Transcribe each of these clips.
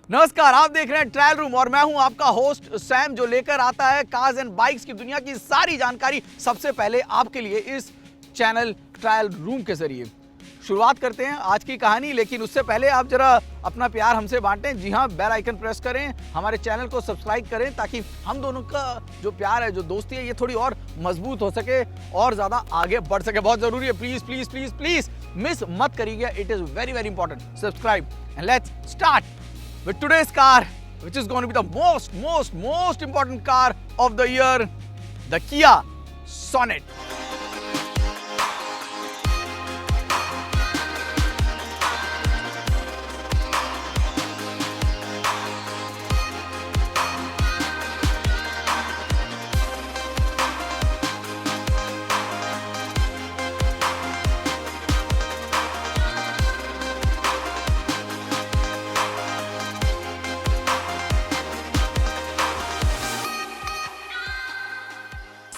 नमस्कार, आप देख रहे हैं ट्रायल रूम और मैं हूं आपका होस्ट सैम, जो लेकर आता है कार्स एंड बाइक्स की दुनिया की सारी जानकारी सबसे पहले आपके लिए इस चैनल ट्रायल रूम के जरिए। शुरुआत करते हैं आज की कहानी, लेकिन उससे पहले आप जरा अपना प्यार हमसे बांटें। जी हां, बेल आइकन प्रेस करें, हमारे चैनल को सब्सक्राइब करें ताकि हम दोनों का जो प्यार है, जो दोस्ती है, ये थोड़ी और मजबूत हो सके और ज्यादा आगे बढ़ सके। बहुत जरूरी है, please please please please miss मत करिएगा। It is very very important. Subscribe and let's start with today's car, which is going to be the most important car of the year, the Kia Sonet.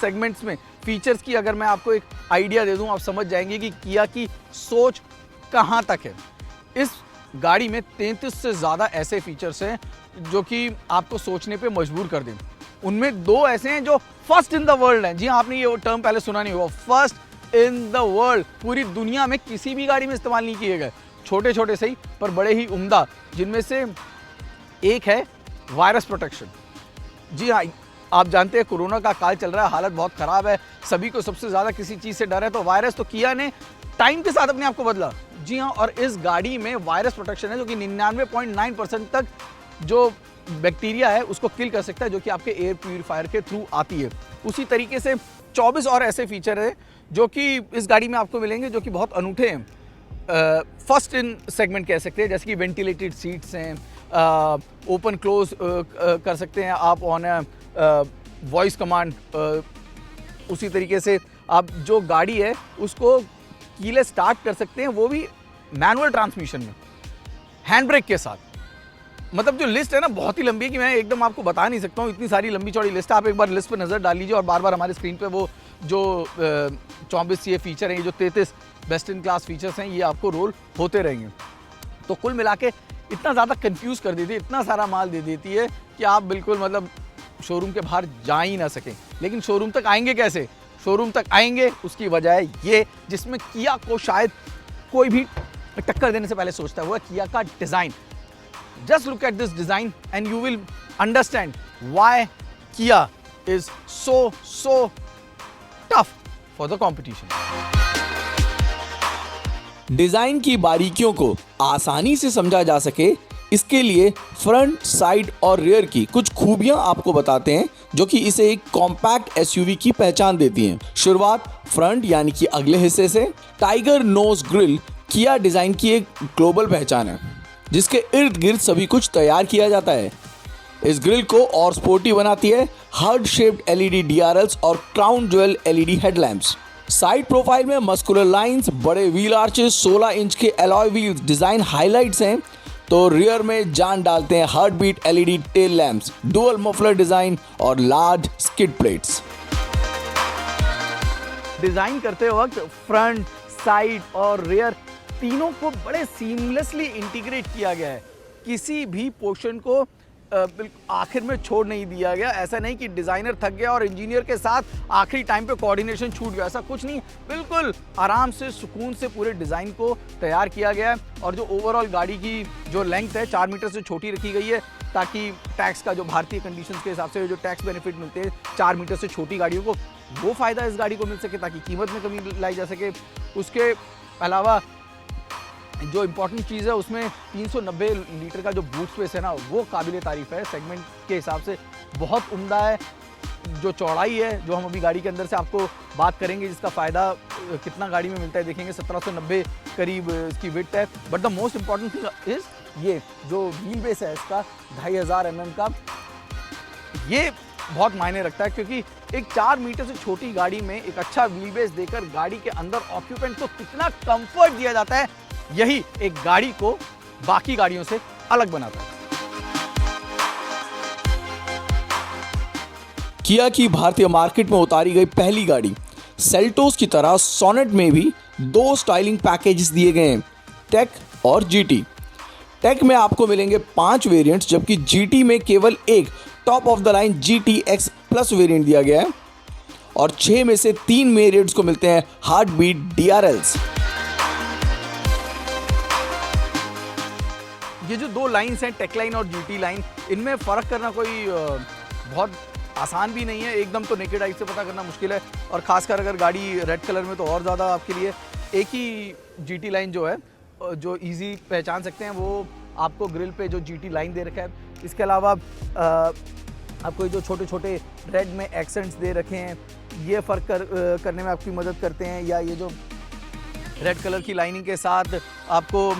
Segments में features की अगर मैं आपको एक idea दे दूं, आप समझ जाएंगे कि किया की सोच कहां तक है। इस गाड़ी में 33 से ज़्यादा ऐसे फीचर्स हैं जो कि आपको सोचने पे मजबूर कर दें। उनमें दो ऐसे हैं जो फर्स्ट इन द वर्ल्ड हैं। जी हाँ, आपने ये टर्म पहले सुना नहीं होगा, फर्स्ट इन द वर्ल्ड। पूरी दुनिया में किसी भी गाड़ी में इस्तेमाल नहीं किए गए। छोटे छोटे सही पर बड़े ही उम्दा, जिनमें से एक है वायरस प्रोटेक्शन। जी हाँ, आप जानते हैं कोरोना का काल चल रहा है, हालत बहुत ख़राब है, सभी को सबसे ज़्यादा किसी चीज़ से डर है, तो वायरस तो किया ने टाइम के साथ अपने आप को बदला। जी हाँ, और इस गाड़ी में वायरस प्रोटेक्शन है जो कि 99.9% तक जो बैक्टीरिया है उसको किल कर सकता है, जो कि आपके एयर प्यूरीफायर के थ्रू आती है। उसी तरीके से 24 और ऐसे फीचर हैं जो कि इस गाड़ी में आपको मिलेंगे जो कि बहुत अनूठे हैं। फर्स्ट इन सेगमेंट कह सकते हैं, जैसे कि वेंटिलेटेड सीट्स हैं, ओपन क्लोज कर सकते हैं आप ऑन वॉइस कमांड। उसी तरीके से आप जो गाड़ी है उसको कीलेस स्टार्ट कर सकते हैं, वो भी मैनुअल ट्रांसमिशन में, हैंड ब्रेक के साथ। मतलब जो लिस्ट है ना, बहुत ही लंबी है कि मैं एकदम आपको बता नहीं सकता हूँ, इतनी सारी लंबी चौड़ी लिस्ट है। आप एक बार लिस्ट पे नज़र डाल लीजिए और बार बार हमारे स्क्रीन पे वो जो 24 ये फीचर हैं, ये जो 33 बेस्ट इन क्लास फीचर्स हैं, ये आपको रोल होते रहेंगे। तो कुल मिला के इतना ज़्यादा कन्फ्यूज कर देती है, इतना सारा माल दे देती है कि आप बिल्कुल मतलब शोरूम के बाहर जा ही ना सकें। लेकिन शोरूम तक आएंगे कैसे? शोरूम तक आएंगे उसकी वजह है ये, जिसमें किया को शायद कोई भी टक्कर देने से पहले सोचता है, वो है किया का design. Just look at this design and you will understand why Kia is so tough for the competition. Design की बारीकियों को आसानी से समझा जा सके, इसके लिए फ्रंट, साइड और रियर की कुछ खूबियां आपको बताते हैं जो कि इसे एक कॉम्पैक्ट एसयूवी की पहचान देती हैं। शुरुआत फ्रंट यानी कि अगले हिस्से से। टाइगर नोज ग्रिल किया डिजाइन की एक ग्लोबल पहचान है, जिसके इर्द गिर्द सभी कुछ तैयार किया जाता है। इस ग्रिल को और स्पोर्टी बनाती है हार्ड शेप्ड एलईडी डीआरएल्स और crown jewel LED headlamps. Side profile में मस्कुलर लाइंस, बड़े व्हील आर्चेस, 16 इंच के एलॉय व्हील्स डिजाइन हाइलाइट्स हैं। तो रियर में जान डालते हैं heart beat LED tail lamps, dual muffler design और लार्ज स्किड प्लेट्स। डिजाइन करते वक्त फ्रंट, साइड और रियर तीनों को बड़े सीमलेसली इंटीग्रेट किया गया है। किसी भी पोर्शन को बिल्कुल आखिर में छोड़ नहीं दिया गया। ऐसा नहीं कि डिज़ाइनर थक गया और इंजीनियर के साथ आखिरी टाइम पे कोऑर्डिनेशन छूट गया, ऐसा कुछ नहीं। बिल्कुल आराम से, सुकून से पूरे डिज़ाइन को तैयार किया गया है। और जो ओवरऑल गाड़ी की जो लेंथ है 4 मीटर से छोटी रखी गई है, ताकि टैक्स का जो भारतीय कंडीशंस के हिसाब से जो टैक्स बेनिफिट मिलते हैं 4 मीटर से छोटी गाड़ियों को, वो फ़ायदा इस गाड़ी को मिल सके ताकि कीमत में कमी लाई जा सके। उसके अलावा जो इम्पोर्टेंट चीज़ है उसमें 390 लीटर का जो बूट स्पेस है ना, वो काबिल तारीफ़ है। सेगमेंट के हिसाब से बहुत उम्दा है। जो चौड़ाई है, जो हम अभी गाड़ी के अंदर से आपको बात करेंगे, जिसका फ़ायदा कितना गाड़ी में मिलता है देखेंगे, 1790 करीब इसकी विड्थ है। But the most important thing is ये जो व्हील बेस है इसका 2500 mm का, ये बहुत मायने रखता है, क्योंकि एक 4 मीटर से छोटी गाड़ी में एक अच्छा व्हील बेस देकर गाड़ी के अंदर ऑक्यूपेंट को कितना कंफर्ट दिया जाता है, यही एक गाड़ी को बाकी गाड़ियों से अलग बनाता है। किया की भारतीय मार्केट में उतारी गई पहली गाड़ी सेल्टोस की तरह सोनेट में भी 2 स्टाइलिंग पैकेजेस दिए गए हैं, टेक और जीटी। टेक में आपको मिलेंगे 5 वेरिएंट्स, जबकि GT में केवल एक top of the line GTX plus variant दिया गया है और 6 में से 3 वेरिएंट्स को मिलते हैं हार्ट बीट DRLs। ये जो दो लाइंस हैं, टेक लाइन और GT लाइन, इनमें फ़र्क करना कोई बहुत आसान भी नहीं है। एकदम तो नेकेड आई से पता करना मुश्किल है, और ख़ासकर अगर गाड़ी रेड कलर में तो और ज़्यादा आपके लिए। एक ही GT लाइन जो है जो इजी पहचान सकते हैं, वो आपको ग्रिल पे जो GT लाइन दे रखा है। इसके अलावा आपको जो छोटे छोटे रेड में एक्सेंट्स दे रखे हैं, ये फ़र्क करने में आपकी मदद करते हैं। या ये जो रेड कलर की लाइनिंग के साथ आपको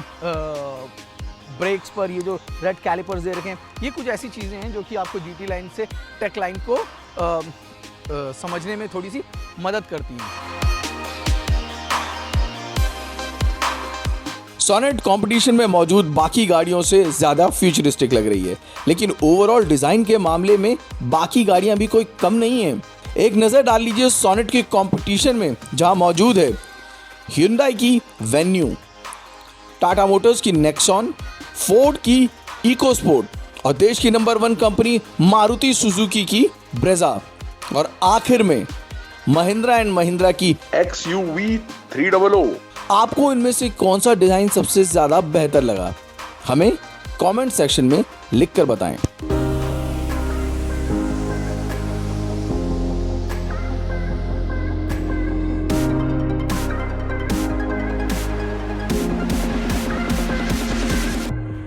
ब्रेक्स पर ये जो रेड कैलिपर्स दे रखे हैं, ये कुछ ऐसी चीज़ें हैं जो कि आपको GT लाइन से टेक लाइन को समझने में थोड़ी सी मदद करती हैं। सोनेट कंपटीशन में मौजूद बाकी गाड़ियों से ज़्यादा फ्यूचरिस्टिक लग रही है, लेकिन ओवरऑल डिज़ाइन के मामले में बाकी गाड़ियां भी कोई कम नहीं है। एक नज़र डाल लीजिए सोनेट के कंपटीशन में, जहां मौजूद है Hyundai की वेन्यू, टाटा मोटर्स की नेक्सॉन, फोर्ड की इकोस्पोर्ट और देश की नंबर 1 कंपनी मारुति सुजुकी की ब्रेजा, और आखिर में महिंद्रा एंड महिंद्रा की XUV 300। आपको इनमें से कौन सा डिज़ाइन सबसे ज़्यादा बेहतर लगा, हमें कमेंट सेक्शन में लिखकर बताएं।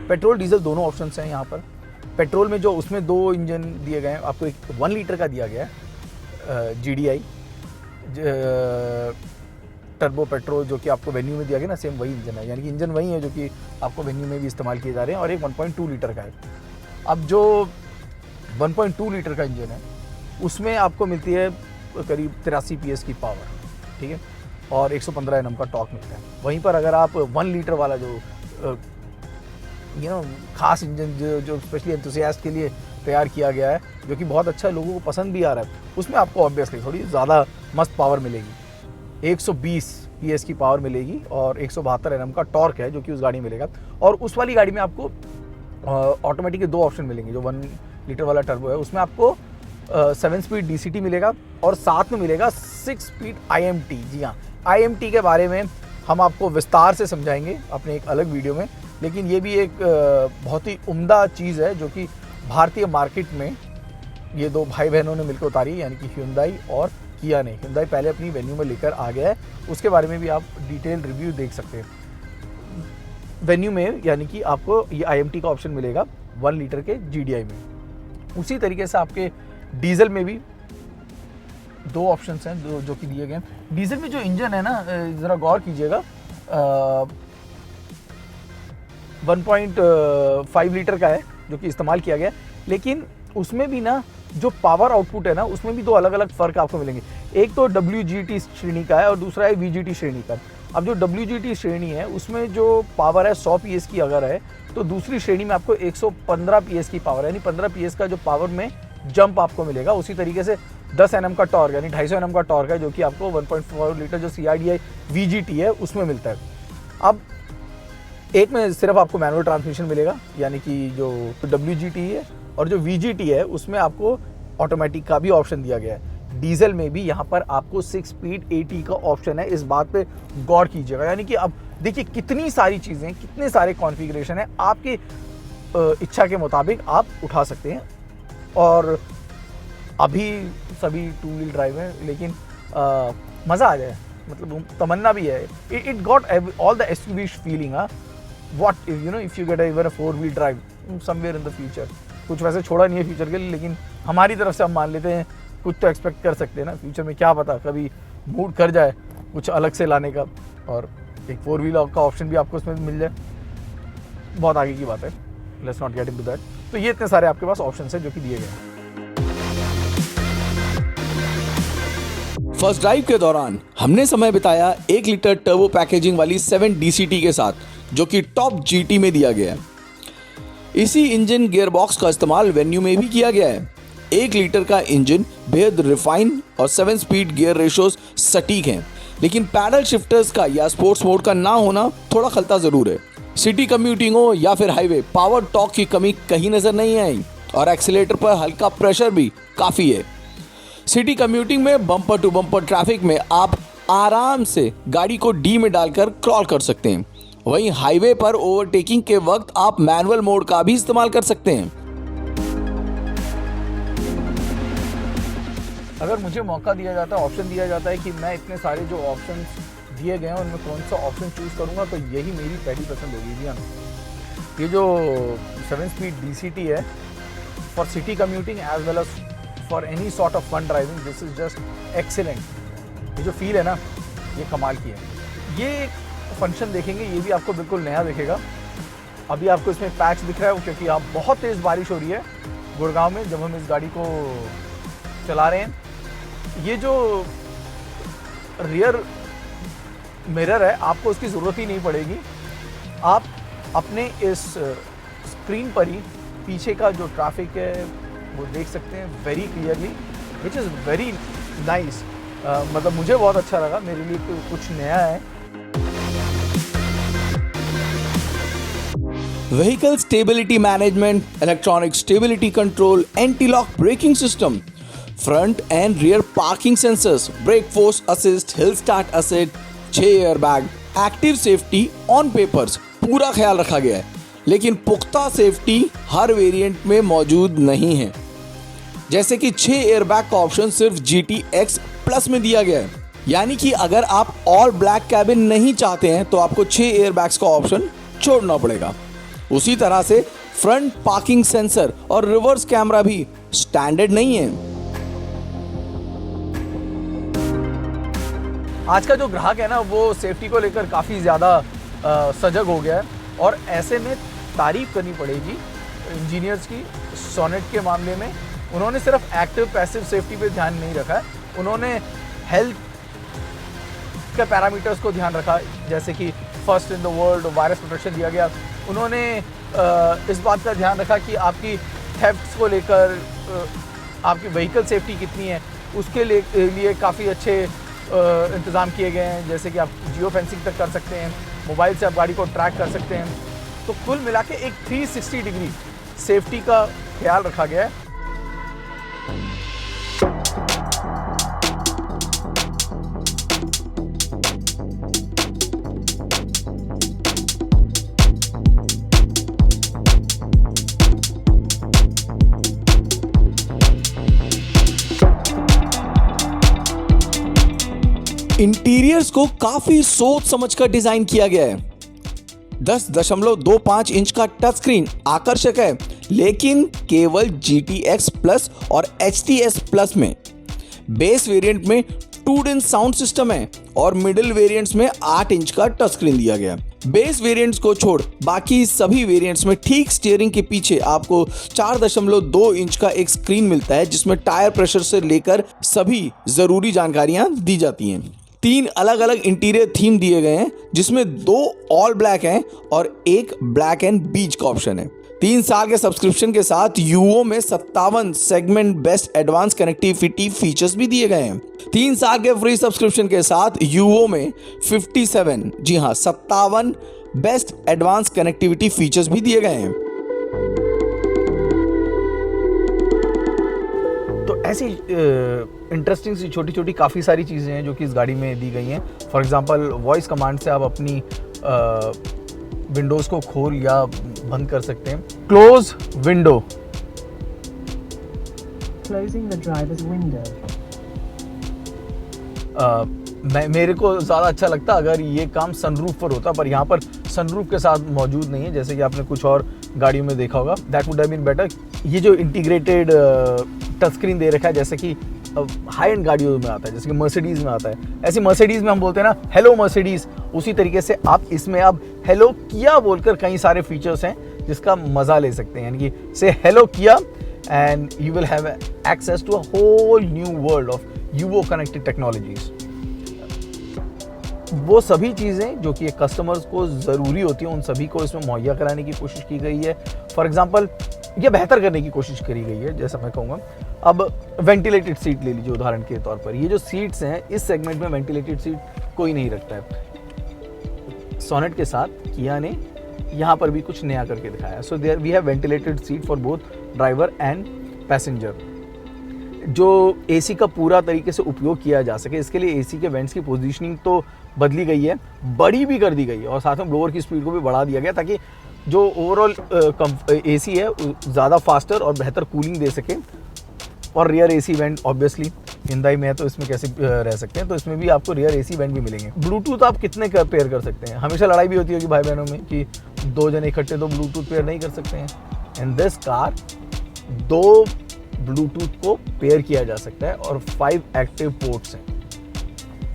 पेट्रोल डीजल दोनों ऑप्शंस हैं यहाँ पर। पेट्रोल में जो उसमें 2 इंजन दिए गए हैं, आपको एक 1 लीटर का दिया गया है GDI टर्बो पेट्रोल, जो कि आपको वेन्यू में दिया गया ना, सेम वही इंजन है, यानी कि इंजन वही है जो कि आपको वेन्यू में भी इस्तेमाल किए जा रहे हैं। और एक 1.2 लीटर का है। अब जो 1.2 लीटर का इंजन है उसमें आपको मिलती है करीब 83 PS की पावर, ठीक है, और 115 Nm का टॉर्क मिलता है। वहीं पर अगर आप 1 लीटर वाला जो खास इंजन जो स्पेशली एंथुसियास्ट के लिए तैयार किया गया है, जो कि बहुत अच्छा लोगों को पसंद भी आ रहा है, उसमें आपको ऑब्वियसली थोड़ी ज़्यादा मस्त पावर मिलेगी। 120 PS की पावर मिलेगी और 172 Nm का टॉर्क है जो कि उस गाड़ी में मिलेगा। और उस वाली गाड़ी में आपको ऑटोमेटिक के 2 ऑप्शन मिलेंगे। जो 1 लीटर वाला टर्बो है उसमें आपको 7 स्पीड DCT मिलेगा और साथ में मिलेगा 6 स्पीड IMT। जी हाँ, IMT के बारे में हम आपको विस्तार से समझाएंगे अपने एक अलग वीडियो में, लेकिन ये भी एक बहुत ही उम्दा चीज़ है जो कि भारतीय मार्केट में ये 2 भाई बहनों ने मिलकर उतारी, यानी कि Hyundai और Kia ने। Hyundai पहले अपनी वेन्यू में लेकर आ गया है, उसके बारे में भी आप डिटेल रिव्यू देख सकते हैं। वेन्यू में यानी कि आपको ये IMT का ऑप्शन मिलेगा 1 लीटर के GDI में। उसी तरीके से आपके डीजल में भी 2 ऑप्शंस हैं जो कि दिए गए हैं। डीजल में जो इंजन है ना, ज़रा गौर कीजिएगा, 1.5 लीटर का है जो कि इस्तेमाल किया गया है, लेकिन उसमें भी ना जो पावर आउटपुट है ना, उसमें भी 2 अलग अलग फ़र्क आपको मिलेंगे। एक तो WGT श्रेणी का है और दूसरा है VGT श्रेणी का। अब जो WGT श्रेणी है उसमें जो पावर है 100 PS की अगर है, तो दूसरी श्रेणी में आपको 115 PS की पावर है, यानी 15 PS का जो पावर में जंप आपको मिलेगा। उसी तरीके से 10 Nm का टॉर्क, यानी 250 Nm का टॉर्क है जो कि आपको 1.4 लीटर जो CRDI VGT है उसमें मिलता है। अब एक में सिर्फ आपको मैनुअल ट्रांसमिशन मिलेगा, यानी कि जो WGT है, और जो VGT है उसमें आपको ऑटोमेटिक का भी ऑप्शन दिया गया है। डीजल में भी यहाँ पर आपको 6 स्पीड AT का ऑप्शन है, इस बात पे गौर कीजिएगा। यानी कि अब देखिए कितनी सारी चीज़ें, कितने सारे कॉन्फ़िगरेशन है, आपकी इच्छा के मुताबिक आप उठा सकते हैं। और अभी सभी 2 व्हील ड्राइव है, लेकिन मज़ा आ जाए, मतलब तमन्ना भी है। It got all the SUV feeling. What if you get even 4 wheel drive somewhere in the future. कुछ वैसे छोड़ा नहीं है फ्यूचर के लिए, लेकिन हमारी तरफ से हम मान लेते हैं कुछ तो एक्सपेक्ट कर सकते हैं ना फ्यूचर में। क्या पता कभी मूड कर जाए कुछ अलग से लाने का, और एक 4 व्हीलर का ऑप्शन भी आपको इसमें मिल जाए। बहुत आगे की बात है, let's not get into that. तो ये इतने सारे आपके पास ऑप्शन हैं जो कि दिए गए हैं। फर्स्ट ड्राइव के दौरान हमने समय बिताया 1 लीटर टर्बो पैकेजिंग वाली 7 DCT के साथ, जो कि टॉप GT में दिया गया है। इसी इंजन गियरबॉक्स का इस्तेमाल वेन्यू में भी किया गया है। 1 लीटर का इंजन बेहद रिफाइन और 7 स्पीड गियर रेशोज सटीक हैं, लेकिन पैडल शिफ्टर्स का या स्पोर्ट्स मोड का ना होना थोड़ा खलता ज़रूर है। सिटी कम्यूटिंग हो या फिर हाईवे, पावर टॉर्क की कमी कहीं नजर नहीं आई और एक्सीलेटर पर हल्का प्रेशर भी काफी है। सिटी कम्यूटिंग में बम्पर टू बम्पर ट्रैफिक में आप आराम से गाड़ी को डी में डालकर क्रॉल कर सकते हैं। वहीं हाईवे पर ओवरटेकिंग के वक्त आप मैनुअल मोड का भी इस्तेमाल कर सकते हैं। अगर मुझे मौका दिया जाता है, ऑप्शन दिया जाता है कि मैं इतने सारे जो ऑप्शन दिए गए हैं उनमें कौन सा ऑप्शन चूज़ करूंगा, तो यही मेरी पहली पसंद होगी जी। हाँ, ये जो 7 स्पीड DCT है for city commuting as well as for any sort of fun driving, this is just excellent. ये जो फील है ना, ये कमाल की है। ये एक फंक्शन देखेंगे, ये भी आपको बिल्कुल नया दिखेगा। अभी आपको इसमें पैच दिख रहा है क्योंकि यहाँ बहुत तेज़ बारिश हो रही है गुड़गांव में जब हम इस गाड़ी को चला रहे हैं। ये जो रियर मिरर है, आपको उसकी ज़रूरत ही नहीं पड़ेगी। आप अपने इस स्क्रीन पर ही पीछे का जो ट्रैफिक है वो देख सकते हैं very clearly, which is very nice. मतलब मुझे बहुत अच्छा लगा, मेरे लिए तो कुछ नया है। Vehicle stability management, electronic stability control, anti lock braking system, front end rear parking sensors, brake force assist, hill start assist, 6 airbag, active safety on papers, पूरा ख्याल रखा गया है। लेकिन पुख्ता सेफ्टी हर वेरिएंट में मौजूद नहीं है। जैसे कि 6 एयरबैग का ऑप्शन सिर्फ GTX प्लस में दिया गया है, यानी कि अगर आप ऑल ब्लैक कैबिन नहीं चाहते हैं तो आपको 6 एयरबैग्स का ऑप्शन छोड़ना पड़ेगा। उसी तरह से फ्रंट पार्किंग सेंसर और रिवर्स कैमरा भी स्टैंडर्ड नहीं है। आज का जो ग्राहक है ना, वो सेफ्टी को लेकर काफ़ी ज़्यादा सजग हो गया है और ऐसे में तारीफ करनी पड़ेगी इंजीनियर्स की। सोनेट के मामले में उन्होंने सिर्फ एक्टिव पैसिव सेफ्टी पे ध्यान नहीं रखा है, उन्होंने हेल्थ के पैरामीटर्स को ध्यान रखा, जैसे कि first in the world virus protection दिया गया। उन्होंने इस बात का ध्यान रखा कि आपकी थेफ्ट्स को लेकर आपकी व्हीकल सेफ्टी कितनी है, उसके लिए काफ़ी अच्छे इंतज़ाम किए गए हैं। जैसे कि आप जियो फेंसिंग तक कर सकते हैं, मोबाइल से आप गाड़ी को ट्रैक कर सकते हैं। तो कुल मिला के एक 360 डिग्री सेफ्टी का ख्याल रखा गया है। इंटीरियर्स को काफी सोच समझकर डिजाइन किया गया है। 10.25 इंच का टच स्क्रीन आकर्षक है, लेकिन केवल GTX प्लस और HTS प्लस में। बेस वेरिएंट में 2 साउंड सिस्टम है और मिडिल वेरिएंट्स में 8 इंच का टच स्क्रीन दिया गया। बेस वेरिएंट्स को छोड़ बाकी सभी वेरिएंट्स में ठीक स्टीयरिंग के पीछे आपको 4.2 इंच का एक स्क्रीन मिलता है, जिसमें टायर प्रेशर से लेकर सभी जरूरी जानकारियां दी जाती हैं। 3 अलग अलग इंटीरियर थीम दिए गए हैं, जिसमें 2 ऑल ब्लैक हैं और 1 ब्लैक एंड बीच का ऑप्शन है। 3 साल के सब्सक्रिप्शन के साथ यूओ में 57 segment best advance connectivity features भी दिए गए हैं। 3 साल के फ्री सब्सक्रिप्शन के साथ यूओ में 57, जी हाँ 57 बेस्ट एडवांस कनेक्टिविटी फीचर्स भी दिए गए हैं। तो ऐसी इंटरेस्टिंग सी छोटी छोटी काफ़ी सारी चीज़ें हैं जो कि इस गाड़ी में दी गई हैं। फॉर एग्जांपल वॉइस कमांड से आप अपनी विंडोज़ को खोल या बंद कर सकते हैं। Close window, Closing the driver's window. मेरे को ज़्यादा अच्छा लगता अगर ये काम सनरूफ पर होता, पर यहाँ पर सनरूफ के साथ मौजूद नहीं है, जैसे कि आपने कुछ और गाड़ियों में देखा होगा। That would have been better. ये जो इंटीग्रेटेड टच स्क्रीन दे रखा है, जैसे कि हाई एंड गाड़ियों में आता है, जैसे कि मर्सिडीज़ में आता है, ऐसी मर्सिडीज़ में हम बोलते हैं ना हेलो मर्सिडीज़, उसी तरीके से आप इसमें अब हेलो किया बोलकर कई सारे फीचर्स हैं जिसका मज़ा ले सकते हैं। यानी कि से हेलो किया and you will have access to a whole new world of UVO connected technologies. वो सभी चीज़ें जो कि कस्टमर्स को ज़रूरी होती हैं, उन सभी को इसमें मुहैया कराने की कोशिश की गई है। फॉर एग्जांपल ये बेहतर करने की कोशिश करी गई है, जैसा मैं कहूँगा। अब वेंटिलेटेड सीट ले लीजिए उदाहरण के तौर पर। ये जो सीट्स हैं इस सेगमेंट में वेंटिलेटेड सीट कोई नहीं रखता है। सोनेट के साथ किया ने यहाँ पर भी कुछ नया करके दिखाया। So there we have ventilated seat for both driver and passenger. जो एसी का पूरा तरीके से उपयोग किया जा सके इसके लिए एसी के वेंट्स की पोजीशनिंग तो बदली गई है, बड़ी भी कर दी गई है और साथ में ब्लोअर की स्पीड को भी बढ़ा दिया गया ताकि जो ओवरऑल एसी है ज़्यादा फास्टर और बेहतर कूलिंग दे सके। और रियर एसी वेंट ऑब्वियसली हिंदाई में है तो इसमें कैसे रह सकते हैं, तो इसमें भी आपको रियर एसी वेंट भी मिलेंगे। ब्लूटूथ आप कितने का पेयर कर सकते हैं? हमेशा लड़ाई भी होती होगी भाई बहनों में कि 2 जने इकट्ठे तो ब्लूटूथ पेयर नहीं कर सकते हैं। इन दिस कार 2 ब्लूटूथ को पेयर किया जा सकता है और 5 एक्टिव पोर्ट्स हैं,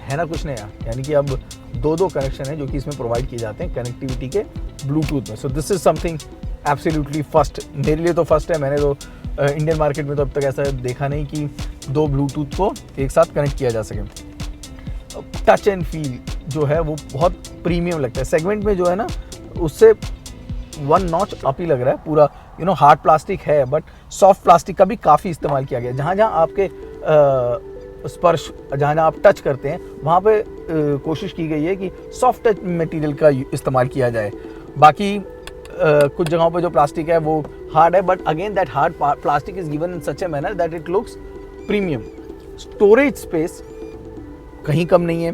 है ना कुछ नया। यानी कि अब 2 कनेक्शन है जो कि इसमें प्रोवाइड किए जाते हैं कनेक्टिविटी के ब्लूटूथ में। So this is something absolutely first, मेरे लिए तो फर्स्ट है। मैंने तो इंडियन मार्केट में तो अब तक ऐसा देखा नहीं कि 2 ब्लूटूथ को एक साथ कनेक्ट किया जा सके। टच एंड फील जो है वो बहुत प्रीमियम लगता है सेगमेंट में, जो है ना उससे 1 नॉच अप ही लग रहा है। पूरा हार्ड प्लास्टिक है बट सॉफ्ट प्लास्टिक का भी काफ़ी इस्तेमाल किया गया। जहाँ जहाँ आपके स्पर्श, जहाँ जहाँ आप टच करते हैं वहाँ पे कोशिश की गई है कि सॉफ्ट टच मटेरियल का इस्तेमाल किया जाए। बाकी कुछ जगहों पे जो प्लास्टिक है वो हार्ड है, but again that hard plastic is given in such a manner that it looks premium. Storage space कहीं कम नहीं है।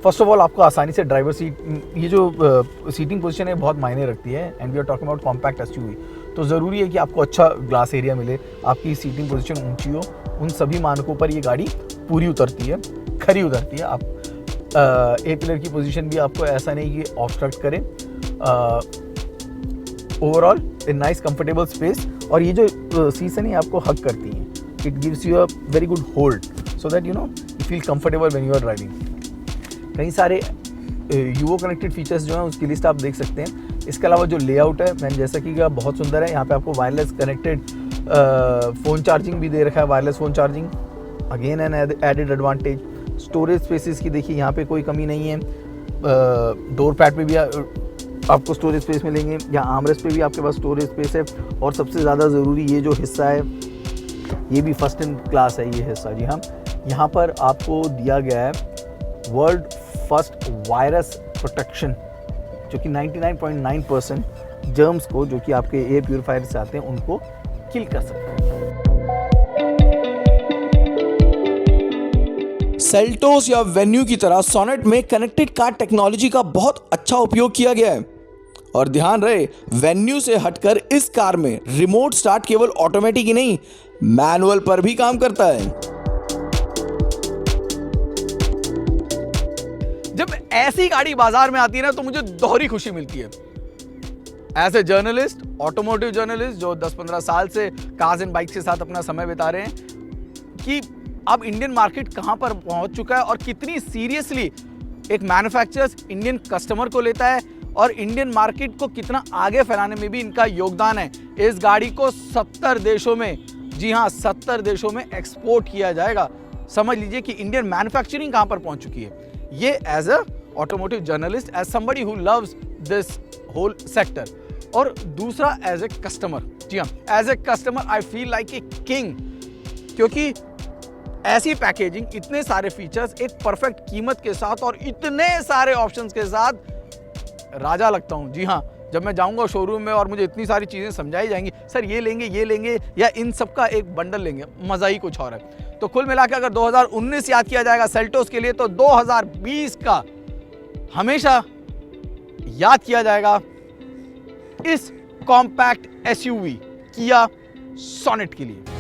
फर्स्ट ऑफ ऑल आपको आसानी से ड्राइवर सीट, ये जो सीटिंग पोजीशन है बहुत मायने रखती है and we are talking about compact SUV, तो ज़रूरी है कि आपको अच्छा ग्लास एरिया मिले, आपकी सीटिंग पोजीशन ऊंची हो। उन सभी मानकों पर ये गाड़ी पूरी उतरती है, खरी उतरती है। आप ए पिलर की पोजीशन भी आपको ऐसा नहीं कि ऑब्स्ट्रक्ट करे। Overall a nice comfortable space, और ये जो सीट्स है ना आपको हग करती हैं। It gives you a very good hold so that you feel comfortable when you are driving. कई सारे यूओ कनेक्टेड फीचर्स जो हैं उसकी लिस्ट आप देख सकते हैं। इसके अलावा जो लेआउट है मैंने जैसा कि बहुत सुंदर है। यहाँ पे आपको वायरलेस कनेक्टेड फ़ोन चार्जिंग भी दे रखा है, wireless phone charging, again an added advantage. Storage spaces की देखिए यहाँ पे कोई कमी नहीं है। डोर पैड पे भी आपको स्टोरेज स्पेस मिलेंगे, या आर्मरेस्ट पे भी आपके पास स्टोरेज स्पेस है। और सबसे ज़्यादा ज़रूरी ये जो हिस्सा है ये भी फर्स्ट इन क्लास है ये हिस्सा। जी हाँ, यहाँ पर आपको दिया गया है वर्ल्ड फर्स्ट वायरस प्रोटेक्शन, जो कि 99.9% जर्म्स को जो कि आपके एयर प्यूरिफायर से आते हैं उनको किल कर सकते हैं। सेल्टोस या वेन्यू की तरह सोनेट में कनेक्टेड कार टेक्नोलॉजी का बहुत अच्छा उपयोग किया गया है। और ध्यान रहे, वेन्यू से हटकर इस कार में रिमोट स्टार्ट केवल ऑटोमेटिक ही नहीं मैनुअल पर भी काम करता है। जब ऐसी गाड़ी बाजार में आती है ना तो मुझे दोहरी खुशी मिलती है। As a journalist, automotive journalist जो 10-15 साल से कार्स एंड बाइक्स के साथ अपना समय बिता रहे हैं, कि अब इंडियन मार्केट कहां पर पहुंच चुका है और कितनी सीरियसली एक मैन्युफैक्चरर्स इंडियन कस्टमर को लेता है और इंडियन मार्केट को कितना आगे फैलाने में भी इनका योगदान है। इस गाड़ी को 70 देशों में, जी हाँ 70 देशों में एक्सपोर्ट किया जाएगा। समझ लीजिए कि इंडियन मैन्युफैक्चरिंग कहां पर पहुंच चुकी है। ये as a automotive journalist, as somebody who loves this whole sector, और दूसरा एज ए कस्टमर, जी हाँ as a customer I feel like a king, क्योंकि ऐसी पैकेजिंग, इतने सारे फीचर्स, एक परफेक्ट कीमत के साथ और इतने सारे ऑप्शंस के साथ राजा लगता हूं। जी हाँ, जब मैं जाऊंगा शोरूम में और मुझे इतनी सारी चीज़ें समझाई जाएंगी, सर ये लेंगे या इन सब का एक बंडल लेंगे, मज़ा ही कुछ और है। तो कुल मिलाकर अगर 2019 याद किया जाएगा सेल्टोस के लिए, तो 2020 का हमेशा याद किया जाएगा इस कॉम्पैक्ट एसयूवी किया सोनेट के लिए।